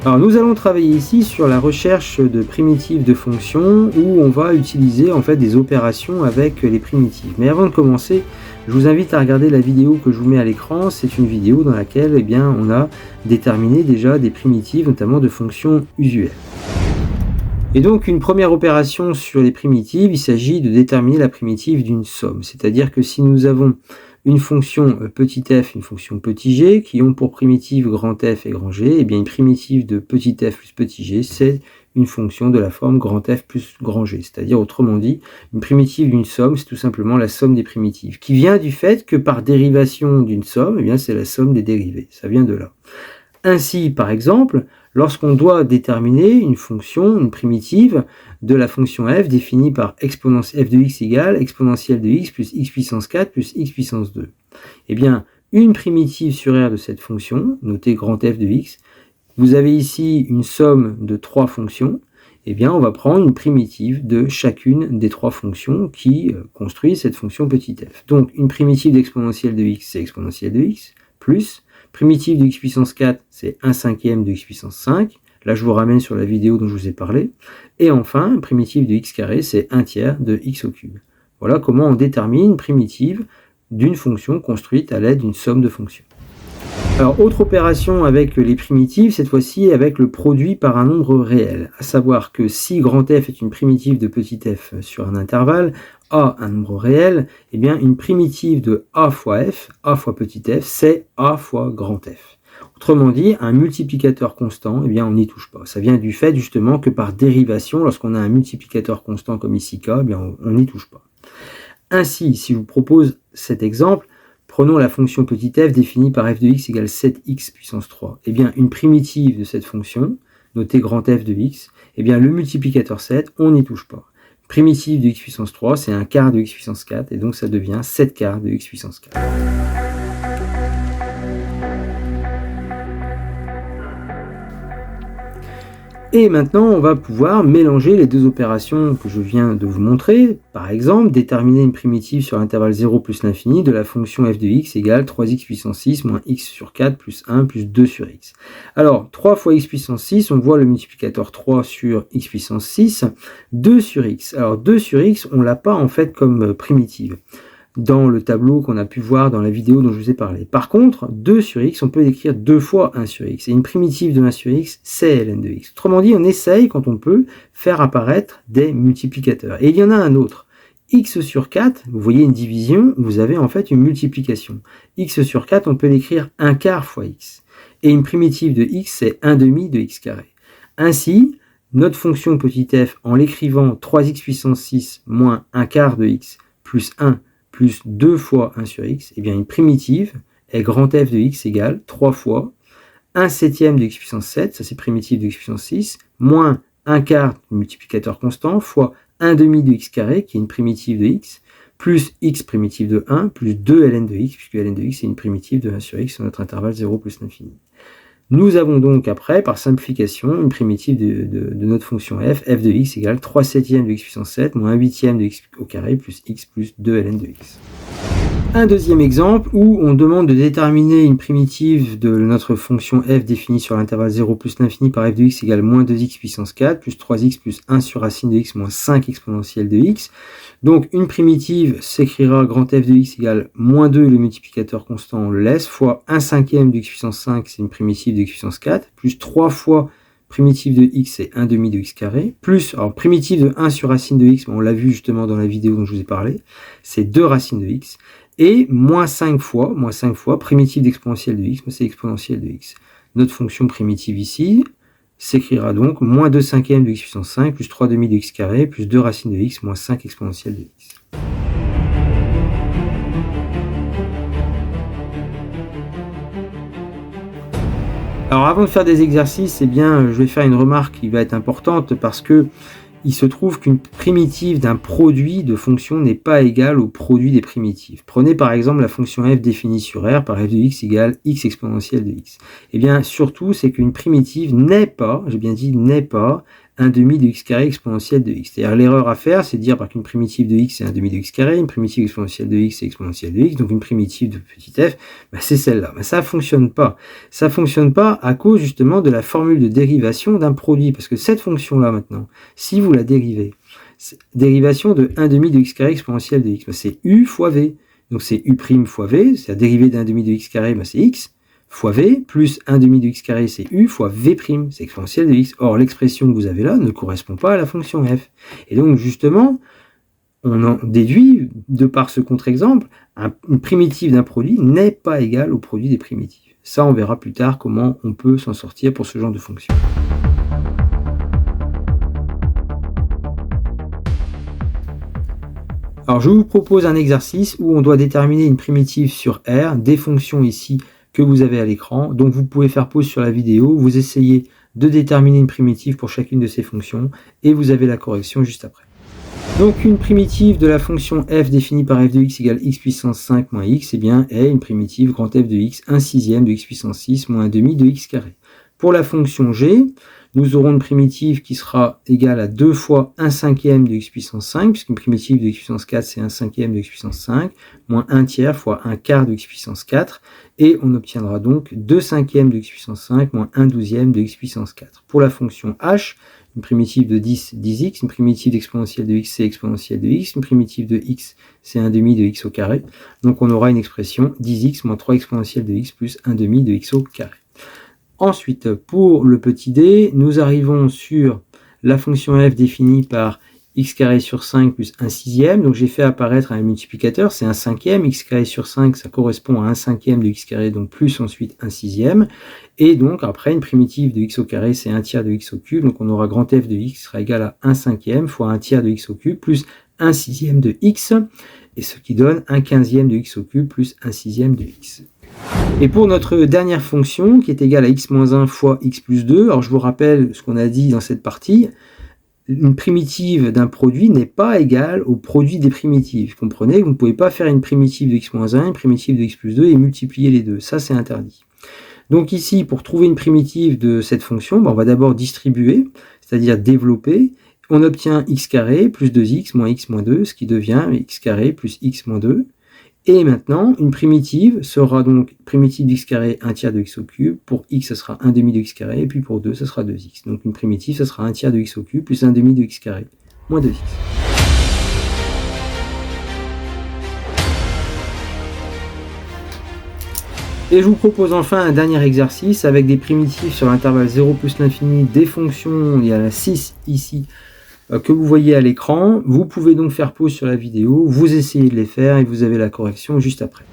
Alors nous allons travailler ici sur la recherche de primitives de fonctions où on va utiliser en fait des opérations avec les primitives. Mais avant de commencer, je vous invite à regarder la vidéo que je vous mets à l'écran. C'est une vidéo dans laquelle on a déterminé déjà des primitives, notamment de fonctions usuelles. Et donc une première opération sur les primitives, il s'agit de déterminer la primitive d'une somme. C'est-à-dire que si nous avons une fonction petit f, une fonction petit g, qui ont pour primitive grand F et grand G, et bien une primitive de petit f plus petit g, c'est une fonction de la forme grand F plus grand G. C'est-à-dire, autrement dit, une primitive d'une somme, c'est tout simplement la somme des primitives, qui vient du fait que par dérivation d'une somme, c'est la somme des dérivées. Ça vient de là. Ainsi, par exemple, lorsqu'on doit déterminer une fonction, une primitive de la fonction f définie par exponentielle f de x égale exponentielle de x plus x puissance 4 plus x puissance 2. Eh bien, une primitive sur R de cette fonction, notée grand F de x, vous avez ici une somme de trois fonctions, on va prendre une primitive de chacune des trois fonctions qui construisent cette fonction petit f. Donc, une primitive d'exponentielle de x, c'est exponentielle de x, plus primitive de x puissance 4, c'est 1/5 de x puissance 5. Là, je vous ramène sur la vidéo dont je vous ai parlé. Et enfin, primitive de x carré, c'est 1/3 de x au cube. Voilà comment on détermine une primitive d'une fonction construite à l'aide d'une somme de fonctions. Alors, autre opération avec les primitives, cette fois-ci avec le produit par un nombre réel. À savoir que si grand F est une primitive de petit f sur un intervalle, A un nombre réel, une primitive de A fois f, A fois petit f, c'est A fois grand F. Autrement dit, un multiplicateur constant, on n'y touche pas. Ça vient du fait justement que par dérivation, lorsqu'on a un multiplicateur constant comme ici K, on n'y touche pas. Ainsi, si je vous propose cet exemple, prenons la fonction petit f définie par f de x égale 7x puissance 3. Une primitive de cette fonction, notée grand F de x, le multiplicateur 7, on n'y touche pas. Primitive de x puissance 3, c'est un quart de x puissance 4, et donc ça devient 7 quarts de x puissance 4. Et maintenant, on va pouvoir mélanger les deux opérations que je viens de vous montrer. Par exemple, déterminer une primitive sur l'intervalle 0 plus l'infini de la fonction f de x égale 3x puissance 6 moins x sur 4 plus 1 plus 2 sur x. Alors, 3 fois x puissance 6, on voit le multiplicateur 3 sur x puissance 6, 2 sur x. Alors, 2 sur x, on ne l'a pas en fait comme primitive dans le tableau qu'on a pu voir dans la vidéo dont je vous ai parlé. Par contre, 2 sur x, on peut l'écrire 2 fois 1 sur x. Et une primitive de 1 sur x, c'est ln de x. Autrement dit, on essaye, quand on peut, faire apparaître des multiplicateurs. Et il y en a un autre. X sur 4, vous voyez une division, vous avez en fait une multiplication. X sur 4, on peut l'écrire 1 quart fois x. Et une primitive de x, c'est 1 demi de x carré. Ainsi, notre fonction petit f, en l'écrivant 3x puissance 6 moins 1 quart de x plus 1 plus 2 fois 1 sur x, une primitive est grand f de x égale 3 fois 1/7 de x puissance 7, ça c'est primitive de x puissance 6, moins 1 quart multiplicateur constant, fois 1 demi de x carré, qui est une primitive de x, plus x primitive de 1, plus 2 ln de x, puisque ln de x est une primitive de 1 sur x sur notre intervalle 0 plus l'infini. Nous avons donc après, par simplification, une primitive de notre fonction f de x égale 3/7 de x puissance 7 moins 1/8 de x au carré plus x plus 2 ln de x. Un deuxième exemple où on demande de déterminer une primitive de notre fonction f définie sur l'intervalle 0 plus l'infini par f de x égale moins 2x puissance 4 plus 3x plus 1 sur racine de x moins 5 exponentielle de x. Donc une primitive s'écrira grand f de x égale moins 2, le multiplicateur constant on le laisse, fois 1/5 de x puissance 5, c'est une primitive de x puissance 4, plus 3 fois primitive de x, c'est 1 demi de x carré, plus, alors primitive de 1 sur racine de x, on l'a vu justement dans la vidéo dont je vous ai parlé, c'est 2 racines de x, et moins 5 fois, primitive d'exponentielle de x, c'est exponentielle de x. Notre fonction primitive ici s'écrira donc moins 2/5 de x puissance 5, plus 3 demi de x carré, plus 2 racines de x, moins 5 exponentielle de x. Alors avant de faire des exercices, je vais faire une remarque qui va être importante parce que il se trouve qu'une primitive d'un produit de fonction n'est pas égale au produit des primitives. Prenez par exemple la fonction f définie sur R par f de x égale x exponentielle de x. Surtout, c'est qu'une primitive n'est pas, j'ai bien dit n'est pas, 1 demi de x carré exponentielle de x. C'est-à-dire l'erreur à faire, c'est de dire qu'une primitive de x c'est 1 demi de x carré, une primitive exponentielle de x c'est exponentielle de x, donc une primitive de petit f, c'est celle-là. Ça ne fonctionne pas. Ça ne fonctionne pas à cause justement de la formule de dérivation d'un produit, parce que cette fonction-là maintenant, si vous la dérivez, dérivation de 1 demi de x carré exponentielle de x, c'est u fois v. Donc c'est u' fois v, c'est la dérivée d'un demi de x carré, c'est x, fois v, plus 1 demi de x carré, c'est u, fois v', c'est exponentielle de x. Or, l'expression que vous avez là ne correspond pas à la fonction f. Et donc, justement, on en déduit, de par ce contre-exemple, une primitive d'un produit n'est pas égale au produit des primitives. Ça, on verra plus tard comment on peut s'en sortir pour ce genre de fonction. Alors, je vous propose un exercice où on doit déterminer une primitive sur R, des fonctions ici que vous avez à l'écran. Donc, vous pouvez faire pause sur la vidéo, vous essayez de déterminer une primitive pour chacune de ces fonctions et vous avez la correction juste après. Donc, une primitive de la fonction f définie par f de x égale x puissance 5 moins x, eh bien, est une primitive grand f de x, 1/6 de x puissance 6 moins 1 demi de x carré. Pour la fonction g, nous aurons une primitive qui sera égale à 2 fois 1/5 de x puissance 5, puisqu'une primitive de x puissance 4, c'est 1/5 de x puissance 5, moins 1/3 fois 1/4 de x puissance 4, et on obtiendra donc 2/5 de x puissance 5, moins 1/12 de x puissance 4. Pour la fonction h, une primitive de 10, 10x, une primitive d'exponentielle de x, c'est exponentielle de x, une primitive de x, c'est 1 demi de x au carré. Donc on aura une expression 10x moins 3 exponentielle de x plus 1 demi de x au carré. Ensuite, pour le petit d, nous arrivons sur la fonction f définie par x carré sur 5 plus 1/6. Donc j'ai fait apparaître un multiplicateur, c'est 1/5. X carré sur 5, ça correspond à 1/5 de x carré, donc plus ensuite 1/6. Et donc après, une primitive de x au carré, c'est 1/3 de x au cube. Donc on aura grand f de x qui sera égal à 1/5 fois 1/3 de x au cube plus 1/6 de x. Et ce qui donne 1/15 de x au cube plus 1/6 de x. Et pour notre dernière fonction, qui est égale à x moins 1 fois x plus 2, alors je vous rappelle ce qu'on a dit dans cette partie, une primitive d'un produit n'est pas égale au produit des primitives. Comprenez, vous ne pouvez pas faire une primitive de x moins 1, une primitive de x plus 2 et multiplier les deux. Ça, c'est interdit. Donc ici, pour trouver une primitive de cette fonction, on va d'abord distribuer, c'est-à-dire développer. On obtient x carré plus 2x moins x moins 2, ce qui devient x carré plus x moins 2. Et maintenant, une primitive sera donc primitive d'x carré 1/3 de x au cube. Pour x, ce sera 1 demi de x carré. Et puis pour 2, ce sera 2x. Donc une primitive, ce sera 1/3 de x au cube plus 1 demi de x carré moins 2x. Et je vous propose enfin un dernier exercice avec des primitives sur l'intervalle 0 plus l'infini, des fonctions, il y en a 6 ici, que vous voyez à l'écran. Vous pouvez donc faire pause sur la vidéo, vous essayez de les faire et vous avez la correction juste après.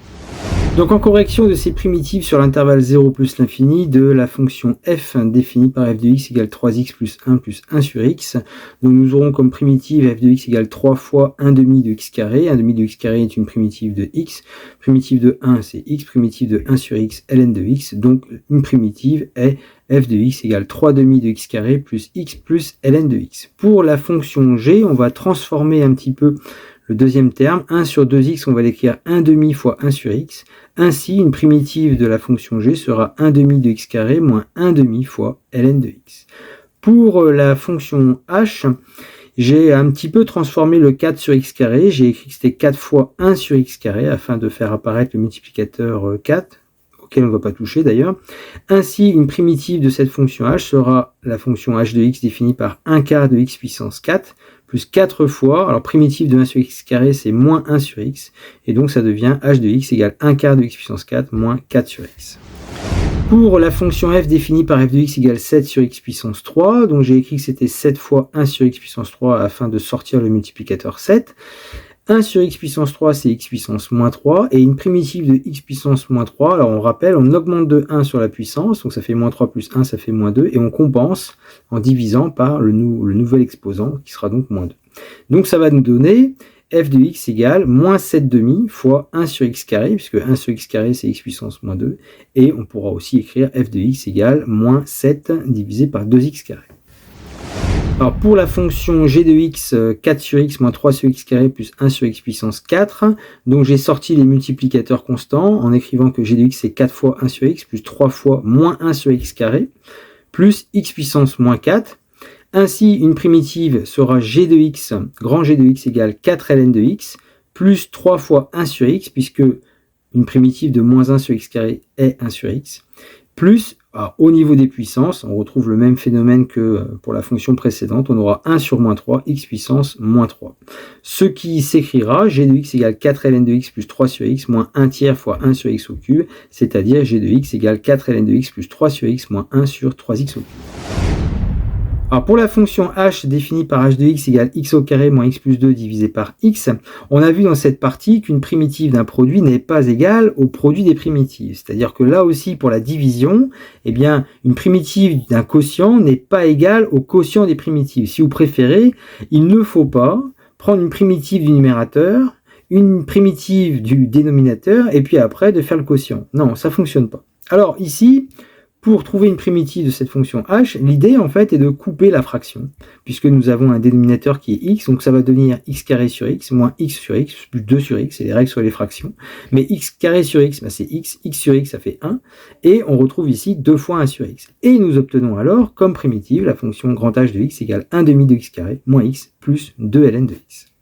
Donc en correction de ces primitives sur l'intervalle 0 plus l'infini de la fonction f définie par f de x égale 3x plus 1 sur x. Donc nous aurons comme primitive f de x égale 3 fois 1 demi de x carré. 1 demi de x carré est une primitive de x. Primitive de 1 c'est x, primitive de 1 sur x ln de x. Donc une primitive est f de x égale 3 demi de x carré plus x plus ln de x. Pour la fonction g, on va transformer un petit peu le deuxième terme. 1 sur 2x, on va l'écrire 1 demi fois 1 sur x. Ainsi, une primitive de la fonction g sera 1 demi de x carré moins 1 demi fois ln de x. Pour la fonction h, j'ai un petit peu transformé le 4 sur x carré. J'ai écrit que c'était 4 fois 1 sur x carré afin de faire apparaître le multiplicateur 4. On ne va pas toucher d'ailleurs. Ainsi, une primitive de cette fonction h sera la fonction h de x définie par 1/4 de x puissance 4 plus 4 fois, alors primitive de 1 sur x carré c'est moins 1 sur x, et donc ça devient h de x égale 1/4 de x puissance 4 moins 4 sur x. Pour la fonction f définie par f de x égale 7 sur x puissance 3, donc j'ai écrit que c'était 7 fois 1 sur x puissance 3 afin de sortir le multiplicateur 7. 1 sur x puissance 3, c'est x puissance moins 3, et une primitive de x puissance moins 3, alors on rappelle, on augmente de 1 sur la puissance, donc ça fait moins 3 plus 1, ça fait moins 2, et on compense en divisant par le nouvel exposant, qui sera donc moins 2. Donc ça va nous donner f de x égale moins 7 demi fois 1 sur x carré, puisque 1 sur x carré, c'est x puissance moins 2, et on pourra aussi écrire f de x égale moins 7 divisé par 2x carré. Alors pour la fonction g de x, 4 sur x moins 3 sur x carré plus 1 sur x puissance 4, donc j'ai sorti les multiplicateurs constants en écrivant que g de x c'est 4 fois 1 sur x plus 3 fois moins 1 sur x carré plus x puissance moins 4. Ainsi, une primitive sera g de x, grand G de x égale 4 ln de x, plus 3 fois 1 sur x, puisque une primitive de moins 1 sur x carré est 1 sur x, plus, alors, au niveau des puissances, on retrouve le même phénomène que pour la fonction précédente, on aura 1 sur moins 3, x puissance moins 3. Ce qui s'écrira, g de x égale 4 ln de x plus 3 sur x moins 1 tiers fois 1 sur x au cube, c'est-à-dire g de x égale 4 ln de x plus 3 sur x moins 1 sur 3x au cube. Alors pour la fonction h définie par h de x égale x au carré moins x plus 2 divisé par x, on a vu dans cette partie qu'une primitive d'un produit n'est pas égale au produit des primitives. C'est-à-dire que là aussi pour la division, eh bien, une primitive d'un quotient n'est pas égale au quotient des primitives. Si vous préférez, il ne faut pas prendre une primitive du numérateur, une primitive du dénominateur et puis après de faire le quotient. Non, ça ne fonctionne pas. Alors ici, pour trouver une primitive de cette fonction h, l'idée en fait est de couper la fraction, puisque nous avons un dénominateur qui est x, donc ça va devenir x carré sur x moins x sur x plus 2 sur x, c'est les règles sur les fractions. Mais x carré sur x, c'est x sur x ça fait 1, et on retrouve ici 2 fois 1 sur x. Et nous obtenons alors comme primitive la fonction grand h de x égale 1 demi de x carré moins x plus 2 ln de x.